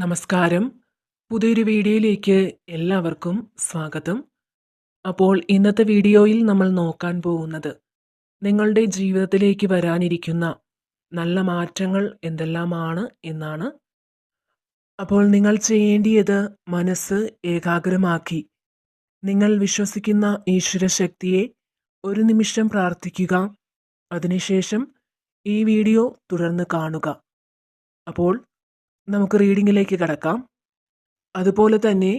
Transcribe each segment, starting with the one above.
നമസ്കാരം. പുതിയൊരു വീഡിയോയിലേക്ക് എല്ലാവർക്കും സ്വാഗതം. അപ്പോൾ ഇന്നത്തെ വീഡിയോയിൽ നമ്മൾ നോക്കാൻ പോകുന്നത് നിങ്ങളുടെ ജീവിതത്തിലേക്ക് വരാനിരിക്കുന്ന നല്ല മാറ്റങ്ങൾ എന്തെല്ലാമാണ് എന്നാണ്. അപ്പോൾ നിങ്ങൾ ചെയ്യേണ്ടിയത് മനസ്സ് ഏകാഗ്രമാക്കി നിങ്ങൾ വിശ്വസിക്കുന്ന ഈശ്വര ശക്തിയെ ഒരു നിമിഷം പ്രാർത്ഥിക്കുക. അതിനുശേഷം ഈ വീഡിയോ തുടർന്ന് കാണുക. അപ്പോൾ നമുക്ക് റീഡിങ്ങിലേക്ക് കടക്കാം. അതുപോലെ തന്നെ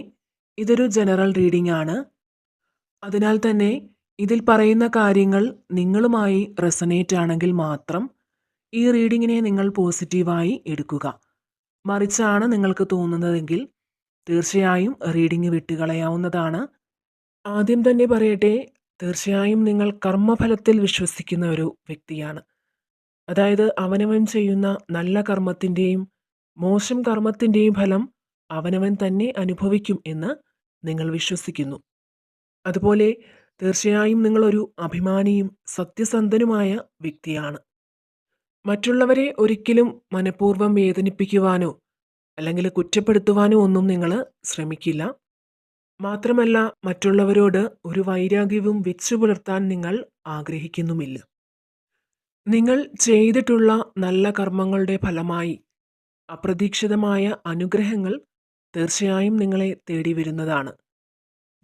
ഇതൊരു ജനറൽ റീഡിംഗ് ആണ്. അതിനാൽ തന്നെ ഇതിൽ പറയുന്ന കാര്യങ്ങൾ നിങ്ങളുമായി റെസനേറ്റ് ആണെങ്കിൽ മാത്രം ഈ റീഡിങ്ങിനെ നിങ്ങൾ പോസിറ്റീവായി എടുക്കുക. മറിച്ചാണ് നിങ്ങൾക്ക് തോന്നുന്നതെങ്കിൽ തീർച്ചയായും റീഡിംഗ് വിട്ടുകളയാവുന്നതാണ്. ആദ്യം തന്നെ പറയട്ടെ, തീർച്ചയായും നിങ്ങൾ കർമ്മഫലത്തിൽ വിശ്വസിക്കുന്ന ഒരു വ്യക്തിയാണ്. അതായത് അവനവൻ ചെയ്യുന്ന നല്ല കർമ്മത്തിൻ്റെയും മോശം കർമ്മത്തിൻ്റെയും ഫലം അവനവൻ തന്നെ അനുഭവിക്കും എന്ന് നിങ്ങൾ വിശ്വസിക്കുന്നു. അതുപോലെ തീർച്ചയായും നിങ്ങളൊരു അഭിമാനിയും സത്യസന്ധനുമായ വ്യക്തിയാണ്. മറ്റുള്ളവരെ ഒരിക്കലും മനഃപൂർവ്വം വേദനിപ്പിക്കുവാനോ അല്ലെങ്കിൽ കുറ്റപ്പെടുത്തുവാനോ ഒന്നും നിങ്ങൾ ശ്രമിക്കില്ല. മാത്രമല്ല മറ്റുള്ളവരോട് ഒരു വൈരാഗ്യവും വെച്ചു പുലർത്താൻ നിങ്ങൾ ആഗ്രഹിക്കുന്നുമില്ല. നിങ്ങൾ ചെയ്തിട്ടുള്ള നല്ല കർമ്മങ്ങളുടെ ഫലമായി അപ്രതീക്ഷിതമായ അനുഗ്രഹങ്ങൾ തീർച്ചയായും നിങ്ങളെ തേടി വരുന്നതാണ്.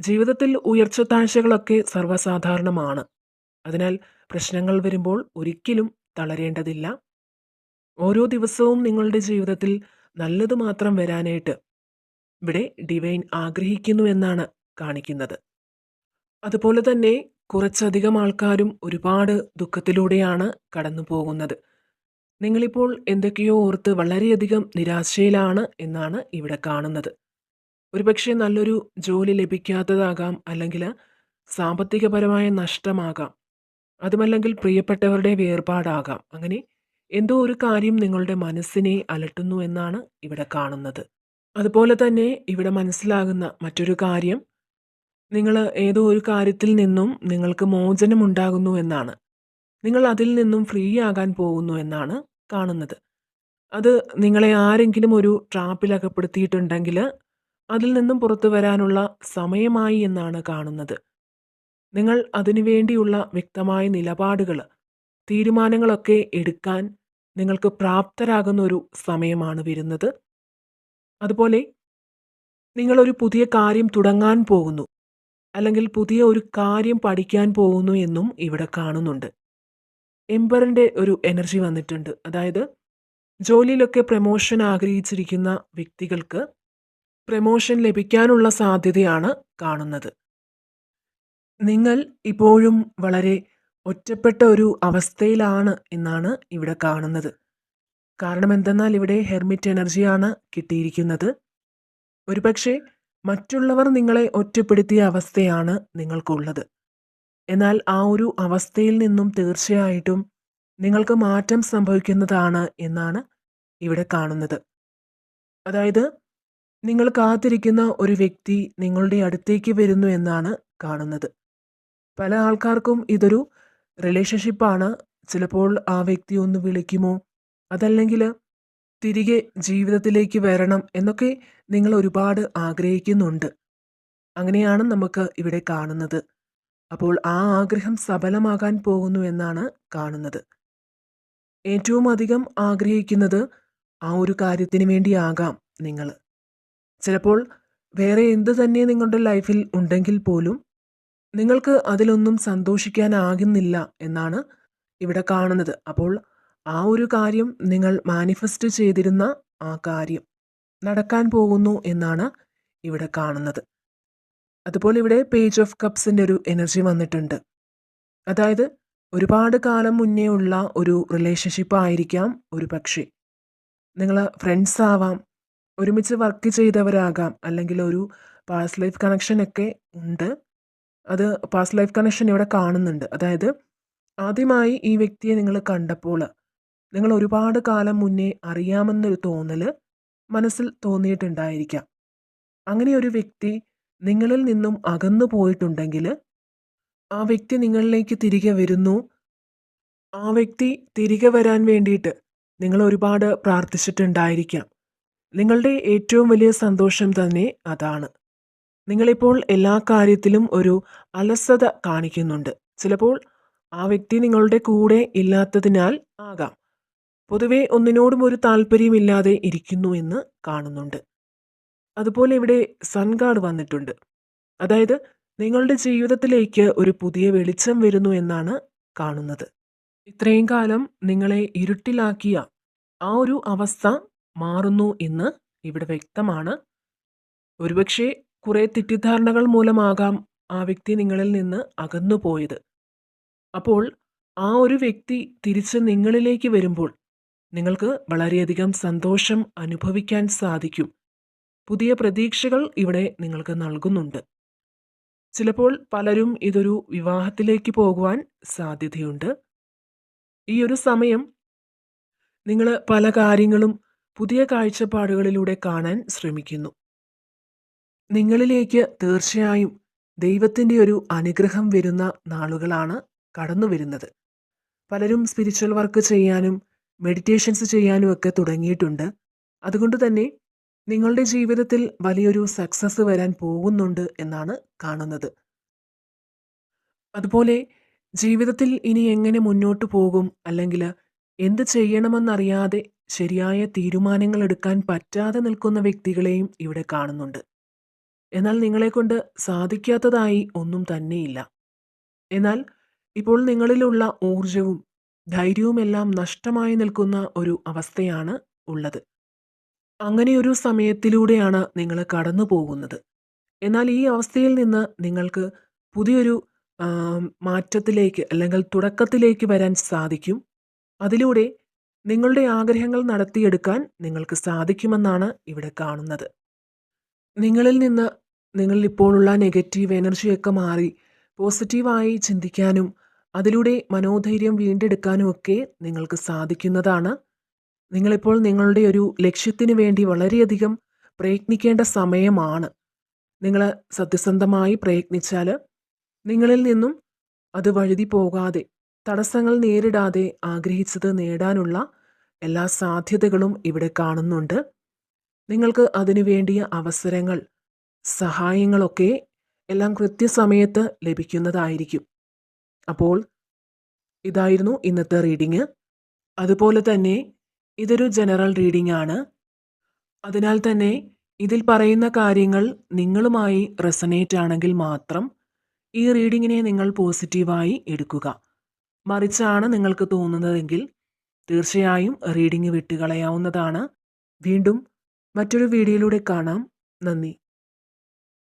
ജീവിതത്തിൽ ഉയർച്ച താഴ്ചകളൊക്കെ സർവ്വസാധാരണമാണ്. അതിനാൽ പ്രശ്നങ്ങൾ വരുമ്പോൾ ഒരിക്കലും തളരേണ്ടതില്ല. ഓരോ ദിവസവും നിങ്ങളുടെ ജീവിതത്തിൽ നല്ലത് മാത്രം വരാനായിട്ട് ഇവിടെ ഡിവൈൻ ആഗ്രഹിക്കുന്നു എന്നാണ് കാണിക്കുന്നത്. അതുപോലെ തന്നെ കുറച്ചധികം ആൾക്കാരും ഒരുപാട് ദുഃഖത്തിലൂടെയാണ് കടന്നു പോകുന്നത്. നിങ്ങളിപ്പോൾ എന്തൊക്കെയോ ഓർത്ത് വളരെയധികം നിരാശയിലാണ് എന്നാണ് ഇവിടെ കാണുന്നത്. ഒരുപക്ഷെ നല്ലൊരു ജോലി ലഭിക്കാത്തതാകാം, അല്ലെങ്കിൽ സാമ്പത്തികപരമായ നഷ്ടമാകാം, അതുമല്ലെങ്കിൽ പ്രിയപ്പെട്ടവരുടെ വേർപാടാകാം. അങ്ങനെ എന്തോ ഒരു കാര്യം നിങ്ങളുടെ മനസ്സിനെ അലട്ടുന്നു എന്നാണ് ഇവിടെ കാണുന്നത്. അതുപോലെ തന്നെ ഇവിടെ മനസ്സിലാകുന്ന മറ്റൊരു കാര്യം, നിങ്ങൾ ഏതോ ഒരു കാര്യത്തിൽ നിന്നും നിങ്ങൾക്ക് മോചനമുണ്ടാകുന്നു എന്നാണ്. നിങ്ങൾ അതിൽ നിന്നും ഫ്രീ ആകാൻ പോകുന്നു എന്നാണ് കാണുന്നത്. അത് നിങ്ങളെ ആരെങ്കിലും ഒരു ട്രാപ്പിൽ അകപ്പെടുത്തിയിട്ടുണ്ടെങ്കിൽ അതിൽ നിന്നും പുറത്തു വരാനുള്ള സമയമായി എന്നാണ് കാണുന്നത്. നിങ്ങൾ അതിനുവേണ്ടിയുള്ള വ്യക്തമായ നിലപാടുകൾ, തീരുമാനങ്ങളൊക്കെ എടുക്കാൻ നിങ്ങൾക്ക് പ്രാപ്തരാകുന്ന ഒരു സമയമാണ് വരുന്നത്. അതുപോലെ നിങ്ങളൊരു പുതിയ കാര്യം തുടങ്ങാൻ പോകുന്നു, അല്ലെങ്കിൽ പുതിയ ഒരു കാര്യം പഠിക്കാൻ പോകുന്നു എന്നും ഇവിടെ കാണുന്നുണ്ട്. എംപറിൻ്റെ ഒരു എനർജി വന്നിട്ടുണ്ട്. അതായത് ജോലിയിലൊക്കെ പ്രമോഷൻ ആഗ്രഹിച്ചിരിക്കുന്ന വ്യക്തികൾക്ക് പ്രമോഷൻ ലഭിക്കാനുള്ള സാധ്യതയാണ് കാണുന്നത്. നിങ്ങൾ ഇപ്പോഴും വളരെ ഒറ്റപ്പെട്ട ഒരു അവസ്ഥയിലാണ് എന്നാണ് ഇവിടെ കാണുന്നത്. കാരണം എന്തെന്നാൽ ഇവിടെ ഹെർമിറ്റ് എനർജിയാണ് കിട്ടിയിരിക്കുന്നത്. ഒരുപക്ഷെ മറ്റുള്ളവർ നിങ്ങളെ ഒറ്റപ്പെടുത്തിയ അവസ്ഥയാണ് നിങ്ങൾക്കുള്ളത്. എന്നാൽ ആ ഒരു അവസ്ഥയിൽ നിന്നും തീർച്ചയായിട്ടും നിങ്ങൾക്ക് മാറ്റം സംഭവിക്കുന്നതാണ് എന്നാണ് ഇവിടെ കാണുന്നത്. അതായത് നിങ്ങൾ കാത്തിരിക്കുന്ന ഒരു വ്യക്തി നിങ്ങളുടെ അടുത്തേക്ക് വരുന്നു എന്നാണ് കാണുന്നത്. പല ആൾക്കാർക്കും ഇതൊരു റിലേഷൻഷിപ്പാണ്. ചിലപ്പോൾ ആ വ്യക്തി ഒന്ന് വിളിക്കുമോ, അതല്ലെങ്കിൽ തിരികെ ജീവിതത്തിലേക്ക് വരണം എന്നൊക്കെ നിങ്ങൾ ഒരുപാട് ആഗ്രഹിക്കുന്നുണ്ട്. അങ്ങനെയാണ് നമുക്ക് ഇവിടെ കാണുന്നത്. അപ്പോൾ ആ ആഗ്രഹം സഫലമാകാൻ പോകുന്നു എന്നാണ് കാണുന്നത്. ഏറ്റവും അധികം ആഗ്രഹിക്കുന്നത് ആ ഒരു കാര്യത്തിന് വേണ്ടിയാകാം നിങ്ങൾ. ചിലപ്പോൾ വേറെ എന്ത് തന്നെ നിങ്ങളുടെ ലൈഫിൽ ഉണ്ടെങ്കിൽ പോലും നിങ്ങൾക്ക് അതിലൊന്നും സന്തോഷിക്കാനാകുന്നില്ല എന്നാണ് ഇവിടെ കാണുന്നത്. അപ്പോൾ ആ ഒരു കാര്യം നിങ്ങൾ മാനിഫെസ്റ്റ് ചെയ്തിരുന്ന ആ കാര്യം നടക്കാൻ പോകുന്നു എന്നാണ് ഇവിടെ കാണുന്നത്. അതുപോലെ ഇവിടെ പേജ് ഓഫ് കപ്സിൻ്റെ ഒരു എനർജി വന്നിട്ടുണ്ട്. അതായത് ഒരുപാട് കാലം മുന്നേ ഉള്ള ഒരു റിലേഷൻഷിപ്പ് ആയിരിക്കാം. ഒരു പക്ഷേ നിങ്ങൾ ഫ്രണ്ട്സ് ആവാം, ഒരുമിച്ച് വർക്ക് ചെയ്തവരാകാം, അല്ലെങ്കിൽ ഒരു പാസ്റ്റ് ലൈഫ് കണക്ഷനൊക്കെ ഉണ്ട്. അത് പാസ്റ്റ് ലൈഫ് കണക്ഷൻ ഇവിടെ കാണുന്നുണ്ട്. അതായത് ആദ്യമായി ഈ വ്യക്തിയെ നിങ്ങൾ കണ്ടപ്പോൾ നിങ്ങൾ ഒരുപാട് കാലം മുന്നേ അറിയാമെന്നൊരു തോന്നൽ മനസ്സിൽ തോന്നിയിട്ടുണ്ടായിരിക്കാം. അങ്ങനെ ഒരു വ്യക്തി നിങ്ങളിൽ നിന്നും അകന്നു പോയിട്ടുണ്ടെങ്കിൽ ആ വ്യക്തി നിങ്ങളിലേക്ക് തിരികെ വരുന്നു. ആ വ്യക്തി തിരികെ വരാൻ വേണ്ടിയിട്ട് നിങ്ങൾ ഒരുപാട് പ്രാർത്ഥിച്ചിട്ടുണ്ടായിരിക്കാം. നിങ്ങളുടെ ഏറ്റവും വലിയ സന്തോഷം തന്നെ അതാണ്. നിങ്ങളിപ്പോൾ എല്ലാ കാര്യത്തിലും ഒരു അലസത കാണിക്കുന്നുണ്ട്. ചിലപ്പോൾ ആ വ്യക്തി നിങ്ങളുടെ കൂടെ ഇല്ലാത്തതിനാൽ ആകാം. പൊതുവെ ഒന്നിനോടും ഒരു താല്പര്യമില്ലാതെ ഇരിക്കുന്നു എന്ന് കാണുന്നുണ്ട്. അതുപോലെ ഇവിടെ സൺ കാർഡ് വന്നിട്ടുണ്ട്. അതായത് നിങ്ങളുടെ ജീവിതത്തിലേക്ക് ഒരു പുതിയ വെളിച്ചം വരുന്നു എന്നാണ് കാണുന്നത്. ഇത്രയും കാലം നിങ്ങളെ ഇരുട്ടിലാക്കിയ ആ ഒരു അവസ്ഥ മാറുന്നു എന്ന് ഇവിടെ വ്യക്തമാണ്. ഒരുപക്ഷെ കുറെ തെറ്റിദ്ധാരണകൾ മൂലമാകാം ആ വ്യക്തി നിങ്ങളിൽ നിന്ന് അകന്നു പോയത്. അപ്പോൾ ആ ഒരു വ്യക്തി തിരിച്ച് നിങ്ങളിലേക്ക് വരുമ്പോൾ നിങ്ങൾക്ക് വളരെയധികം സന്തോഷം അനുഭവിക്കാൻ സാധിക്കും. പുതിയ പ്രതീക്ഷകൾ ഇവിടെ നിങ്ങൾക്ക് നൽകുന്നുണ്ട്. ചിലപ്പോൾ പലരും ഇതൊരു വിവാഹത്തിലേക്ക് പോകുവാൻ സാധ്യതയുണ്ട്. ഈ ഒരു സമയം നിങ്ങൾ പല കാര്യങ്ങളും പുതിയ കാഴ്ചപ്പാടുകളിലൂടെ കാണാൻ ശ്രമിക്കുന്നു. നിങ്ങളിലേക്ക് തീർച്ചയായും ദൈവത്തിൻ്റെ ഒരു അനുഗ്രഹം വരുന്ന നാളുകളാണ് കടന്നു വരുന്നത്. പലരും സ്പിരിച്വൽ വർക്ക് ചെയ്യാനും മെഡിറ്റേഷൻസ് ചെയ്യാനും ഒക്കെ തുടങ്ങിയിട്ടുണ്ട്. അതുകൊണ്ട് തന്നെ നിങ്ങളുടെ ജീവിതത്തിൽ വലിയൊരു സക്സസ് വരാൻ പോകുന്നുണ്ട് എന്നാണ് കാണുന്നത്. അതുപോലെ ജീവിതത്തിൽ ഇനി എങ്ങനെ മുന്നോട്ട് പോകും, അല്ലെങ്കിൽ എന്ത് ചെയ്യണമെന്നറിയാതെ ശരിയായ തീരുമാനങ്ങൾ എടുക്കാൻ പറ്റാതെ നിൽക്കുന്ന വ്യക്തികളെയും ഇവിടെ കാണുന്നുണ്ട്. എന്നാൽ നിങ്ങളെക്കൊണ്ട് സാധിക്കാത്തതായി ഒന്നും തന്നെയില്ല. എന്നാൽ ഇപ്പോൾ നിങ്ങളിലുള്ള ഊർജവും ധൈര്യവുമെല്ലാം നഷ്ടമായി നിൽക്കുന്ന ഒരു അവസ്ഥയാണ് ഉള്ളത്. അങ്ങനെയൊരു സമയത്തിലൂടെയാണ് നിങ്ങൾ കടന്നു പോകുന്നത്. എന്നാൽ ഈ അവസ്ഥയിൽ നിന്ന് നിങ്ങൾക്ക് പുതിയൊരു മാറ്റത്തിലേക്ക് അല്ലെങ്കിൽ തുടക്കത്തിലേക്ക് വരാൻ സാധിക്കും. അതിലൂടെ നിങ്ങളുടെ ആഗ്രഹങ്ങൾ നടത്തിയെടുക്കാൻ നിങ്ങൾക്ക് സാധിക്കുമെന്നാണ് ഇവിടെ കാണുന്നത്. നിങ്ങളിൽ നിന്ന് നിങ്ങളിൽ ഇപ്പോഴുള്ള നെഗറ്റീവ് എനർജിയൊക്കെ മാറി പോസിറ്റീവായി ചിന്തിക്കാനും അതിലൂടെ മനോധൈര്യം വീണ്ടെടുക്കാനും ഒക്കെ നിങ്ങൾക്ക് സാധിക്കുന്നതാണ്. നിങ്ങളിപ്പോൾ നിങ്ങളുടെ ഒരു ലക്ഷ്യത്തിന് വേണ്ടി വളരെയധികം പ്രയത്നിക്കേണ്ട സമയമാണ്. നിങ്ങൾ സത്യസന്ധമായി പ്രയത്നിച്ചാൽ നിങ്ങളിൽ നിന്നും അത് വഴുതി പോകാതെ, തടസ്സങ്ങൾ നേരിടാതെ ആഗ്രഹിച്ചത് നേടാനുള്ള എല്ലാ സാധ്യതകളും ഇവിടെ കാണുന്നുണ്ട്. നിങ്ങൾക്ക് അതിനു വേണ്ടിയ അവസരങ്ങൾ, സഹായങ്ങളൊക്കെ എല്ലാം കൃത്യസമയത്ത് ലഭിക്കുന്നതായിരിക്കും. അപ്പോൾ ഇതായിരുന്നു ഇന്നത്തെ റീഡിങ്. അതുപോലെ തന്നെ ഇതൊരു ജനറൽ റീഡിംഗ് ആണ്. അതിനാൽ തന്നെ ഇതിൽ പറയുന്ന കാര്യങ്ങൾ നിങ്ങളുമായി റെസനേറ്റ് ആണെങ്കിൽ മാത്രം ഈ റീഡിങ്ങിനെ നിങ്ങൾ പോസിറ്റീവായി എടുക്കുക. മറിച്ചാണ് നിങ്ങൾക്ക് തോന്നുന്നതെങ്കിൽ തീർച്ചയായും റീഡിംഗ് വിട്ടുകളയാവുന്നതാണ്. വീണ്ടും മറ്റൊരു വീഡിയോയിലൂടെ കാണാം. നന്ദി.